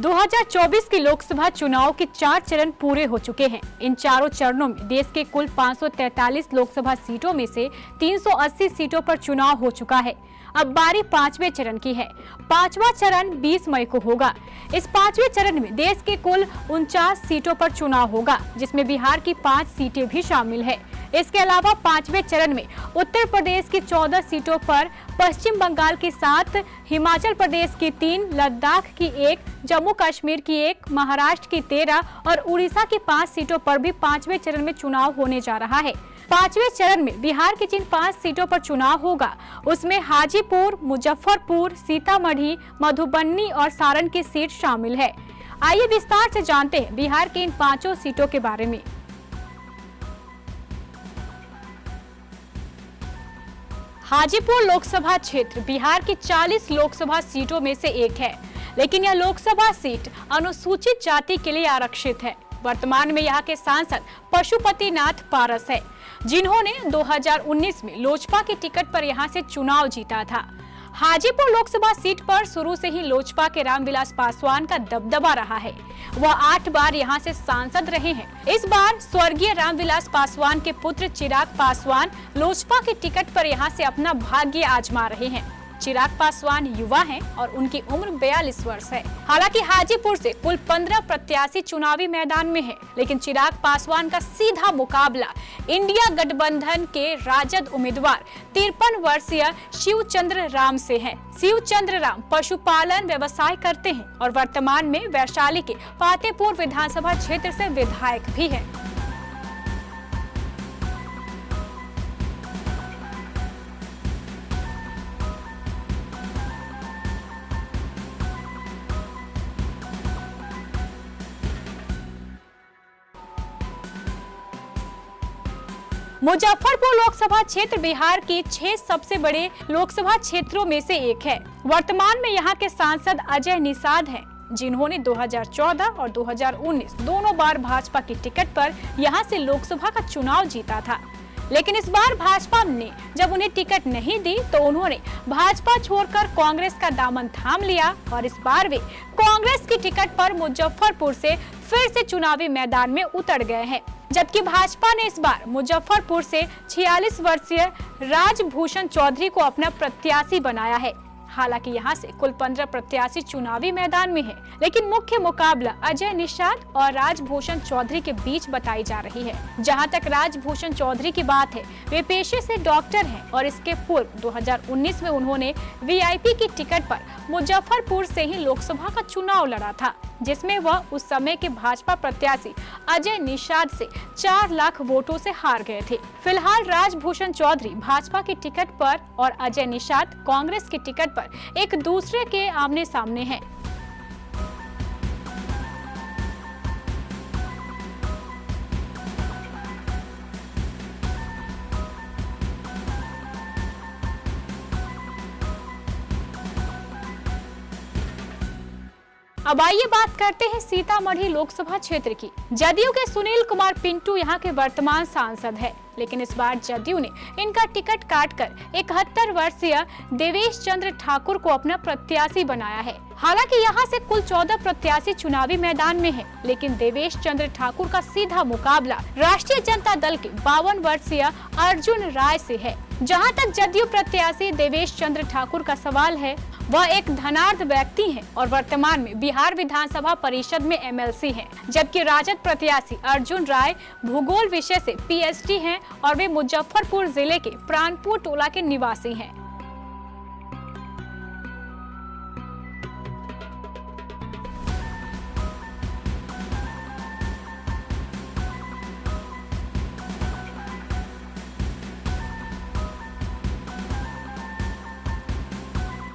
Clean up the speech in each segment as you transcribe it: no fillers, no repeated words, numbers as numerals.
2024 के लोकसभा चुनाव के 4 चरण पूरे हो चुके हैं। इन चारों चरणों में देश के कुल 543 लोकसभा सीटों में से 380 सीटों पर चुनाव हो चुका है। अब बारी 5वें चरण की है। 5वां चरण 20 मई को होगा। इस 5वें चरण में देश के कुल 49 सीटों पर चुनाव होगा, जिसमें बिहार की 5 सीटें भी शामिल है। इसके अलावा 5वें चरण में उत्तर प्रदेश की 14 सीटों पर, पश्चिम बंगाल की 7, हिमाचल प्रदेश की 3, लद्दाख की 1, जम्मू कश्मीर की 1, महाराष्ट्र की 13 और उड़ीसा की 5 सीटों पर भी 5वें चरण में चुनाव होने जा रहा है। 5वें चरण में बिहार की जिन 5 सीटों पर चुनाव होगा, उसमें हाजीपुर, मुजफ्फरपुर, सीतामढ़ी, मधुबनी और सारण की सीट शामिल है। आइए विस्तार से जानते हैं बिहार की इन 5 सीटों के बारे में। हाजीपुर लोकसभा क्षेत्र बिहार की 40 लोकसभा सीटों में से एक है, लेकिन यह लोकसभा सीट अनुसूचित जाति के लिए आरक्षित है। वर्तमान में यहाँ के सांसद पशुपतिनाथ पारस है, जिन्होंने 2019 में लोजपा की टिकट पर यहाँ से चुनाव जीता था। हाजीपुर लोकसभा सीट पर शुरू से ही लोजपा के रामविलास पासवान का दबदबा रहा है। वह 8 बार यहाँ से सांसद रहे हैं। इस बार स्वर्गीय रामविलास पासवान के पुत्र चिराग पासवान लोजपा की टिकट पर यहाँ से अपना भाग्य आजमा रहे हैं। चिराग पासवान युवा हैं और उनकी उम्र 42 वर्ष है। हालांकि हाजीपुर से कुल 15 प्रत्याशी चुनावी मैदान में हैं, लेकिन चिराग पासवान का सीधा मुकाबला इंडिया गठबंधन के राजद उम्मीदवार 53 वर्षीय शिवचंद्र राम से है। शिवचंद्र राम पशुपालन व्यवसाय करते हैं और वर्तमान में वैशाली के फतेहपुर विधानसभा क्षेत्र से विधायक भी है। मुजफ्फरपुर लोकसभा क्षेत्र बिहार की 6 सबसे बड़े लोकसभा क्षेत्रों में से एक है। वर्तमान में यहाँ के सांसद अजय निषाद हैं, जिन्होंने 2014 और 2019 दोनों बार भाजपा की टिकट पर यहाँ से लोकसभा का चुनाव जीता था। लेकिन इस बार भाजपा ने जब उन्हें टिकट नहीं दी, तो उन्होंने भाजपा छोड़कर कांग्रेस का दामन थाम लिया और इस बार वे कांग्रेस की टिकट पर मुजफ्फरपुर से फिर से चुनावी मैदान में उतर गए हैं। जबकि भाजपा ने इस बार मुजफ्फरपुर से 46 वर्षीय राजभूषण चौधरी को अपना प्रत्याशी बनाया है। हालांकि यहाँ से कुल 15 प्रत्याशी चुनावी मैदान में हैं, लेकिन मुख्य मुकाबला अजय निषाद और राजभूषण चौधरी के बीच बताई जा रही है। जहां तक राजभूषण चौधरी की बात है, वे पेशे से डॉक्टर हैं और इसके पूर्व 2019 में उन्होंने वीआईपी की टिकट पर मुजफ्फरपुर से ही लोकसभा का चुनाव लड़ा था, जिसमें वह उस समय के भाजपा प्रत्याशी अजय निषाद से 4 लाख वोटों से हार गए थे। फिलहाल राजभूषण चौधरी भाजपा की टिकट पर और अजय निषाद कांग्रेस की टिकट पर एक दूसरे के आमने सामने हैं। अब आइए बात करते हैं सीतामढ़ी लोकसभा क्षेत्र की। जदयू के सुनील कुमार पिंटू यहाँ के वर्तमान सांसद है, लेकिन इस बार जदयू ने इनका टिकट काटकर 71 वर्षीय देवेश चंद्र ठाकुर को अपना प्रत्याशी बनाया है। हालांकि यहाँ से कुल 14 प्रत्याशी चुनावी मैदान में हैं, लेकिन देवेश चंद्र ठाकुर का सीधा मुकाबला राष्ट्रीय जनता दल के 52 वर्षीय अर्जुन राय से है। जहाँ तक जदयू प्रत्याशी देवेश चंद्र ठाकुर का सवाल है, वह एक धनाढ्य व्यक्ति हैं और वर्तमान में बिहार विधानसभा परिषद में एमएलसी हैं, जबकि राजद प्रत्याशी अर्जुन राय भूगोल विषय से पीएचडी हैं और वे मुजफ्फरपुर जिले के प्राणपुर टोला के निवासी हैं।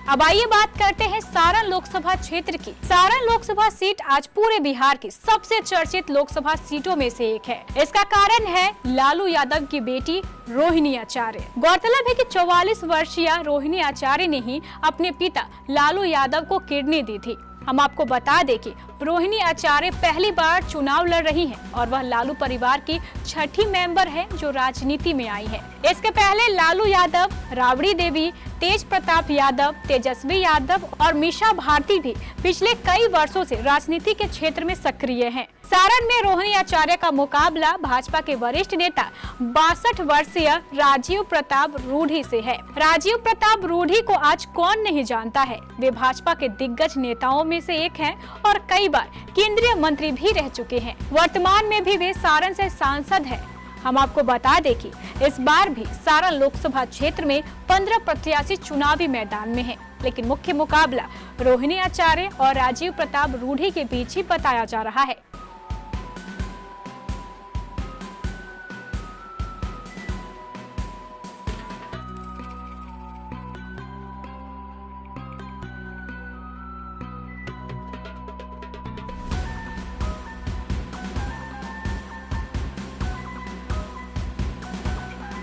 अब आइए बात करते हैं सारण लोकसभा क्षेत्र की। सारण लोकसभा सीट आज पूरे बिहार की सबसे चर्चित लोकसभा सीटों में से एक है। इसका कारण है लालू यादव की बेटी रोहिणी आचार्य। गौरतलब है कि 44 वर्षीय रोहिणी आचार्य ने ही अपने पिता लालू यादव को किडनी दी थी। हम आपको बता दें कि रोहिणी आचार्य पहली बार चुनाव लड़ रही हैं और वह लालू परिवार की 6ठी मेंबर है जो राजनीति में आई है। इसके पहले लालू यादव, राबड़ी देवी, तेज प्रताप यादव, तेजस्वी यादव और मीसा भारती भी पिछले कई वर्षों से राजनीति के क्षेत्र में सक्रिय हैं। सारण में रोहिणी आचार्य का मुकाबला भाजपा के वरिष्ठ नेता 62 वर्षीय राजीव प्रताप रूढ़ी से है। राजीव प्रताप रूढ़ी को आज कौन नहीं जानता है। वे भाजपा के दिग्गज नेताओं में से एक हैं और कई बार केंद्रीय मंत्री भी रह चुके हैं। वर्तमान में भी वे सारण से सांसद हैं। हम आपको बता दें कि इस बार भी सारण लोकसभा क्षेत्र में 15 प्रत्याशी चुनावी मैदान में हैं, लेकिन मुख्य मुकाबला रोहिणी आचार्य और राजीव प्रताप रूढ़ी के बीच ही बताया जा रहा है।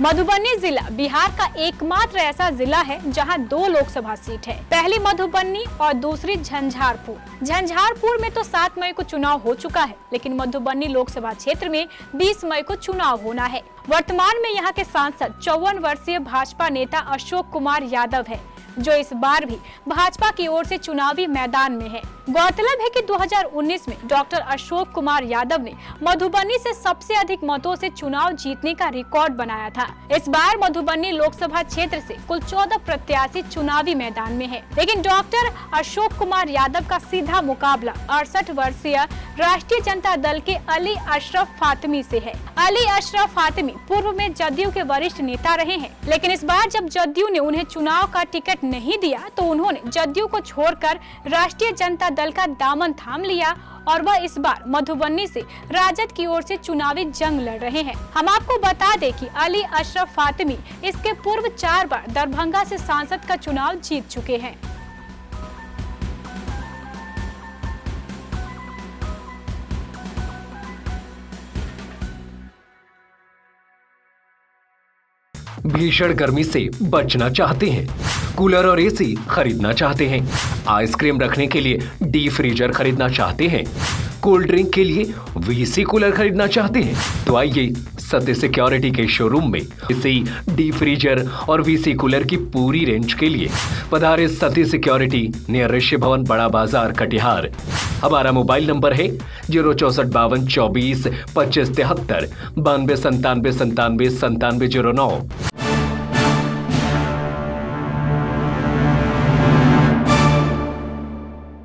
मधुबनी जिला बिहार का एकमात्र ऐसा जिला है जहां 2 लोकसभा सीट है। पहली मधुबनी और दूसरी झंझारपुर। झंझारपुर में तो 7 मई को चुनाव हो चुका है, लेकिन मधुबनी लोकसभा क्षेत्र में 20 मई को चुनाव होना है। वर्तमान में यहां के सांसद 54 वर्षीय भाजपा नेता अशोक कुमार यादव है, जो इस बार भी भाजपा की ओर से चुनावी मैदान में है। गौरतलब है कि 2019 में डॉक्टर अशोक कुमार यादव ने मधुबनी से सबसे अधिक मतों से चुनाव जीतने का रिकॉर्ड बनाया था। इस बार मधुबनी लोकसभा क्षेत्र से कुल 14 प्रत्याशी चुनावी मैदान में है, लेकिन डॉक्टर अशोक कुमार यादव का सीधा मुकाबला 68 वर्षीय राष्ट्रीय जनता दल के अली अशरफ फातमी से है। अली अशरफ फातमी पूर्व में जदयू के वरिष्ठ नेता रहे हैं, लेकिन इस बार जब जदयू ने उन्हें चुनाव का टिकट नहीं दिया तो उन्होंने जदयू को छोड़कर राष्ट्रीय जनता दल का दामन थाम लिया और वह इस बार मधुबनी से राजद की ओर से चुनावी जंग लड़ रहे हैं। हम आपको बता दें कि अली अशरफ फातमी इसके पूर्व 4 बार दरभंगा से सांसद का चुनाव जीत चुके हैं। भीषण गर्मी से बचना चाहते हैं, कूलर और एसी खरीदना चाहते हैं, आइसक्रीम रखने के लिए डी फ्रीजर खरीदना चाहते हैं, कोल्ड ड्रिंक के लिए वीसी कूलर खरीदना चाहते हैं, तो आइए सत्य सिक्योरिटी के शोरूम में इसी डी फ्रीजर और वीसी कूलर की पूरी रेंज के लिए पधारे सत्य सिक्योरिटी नियर ऋषि भवन बड़ा बाजार कटिहार। हमारा मोबाइल नंबर है 06452242573 9297979709।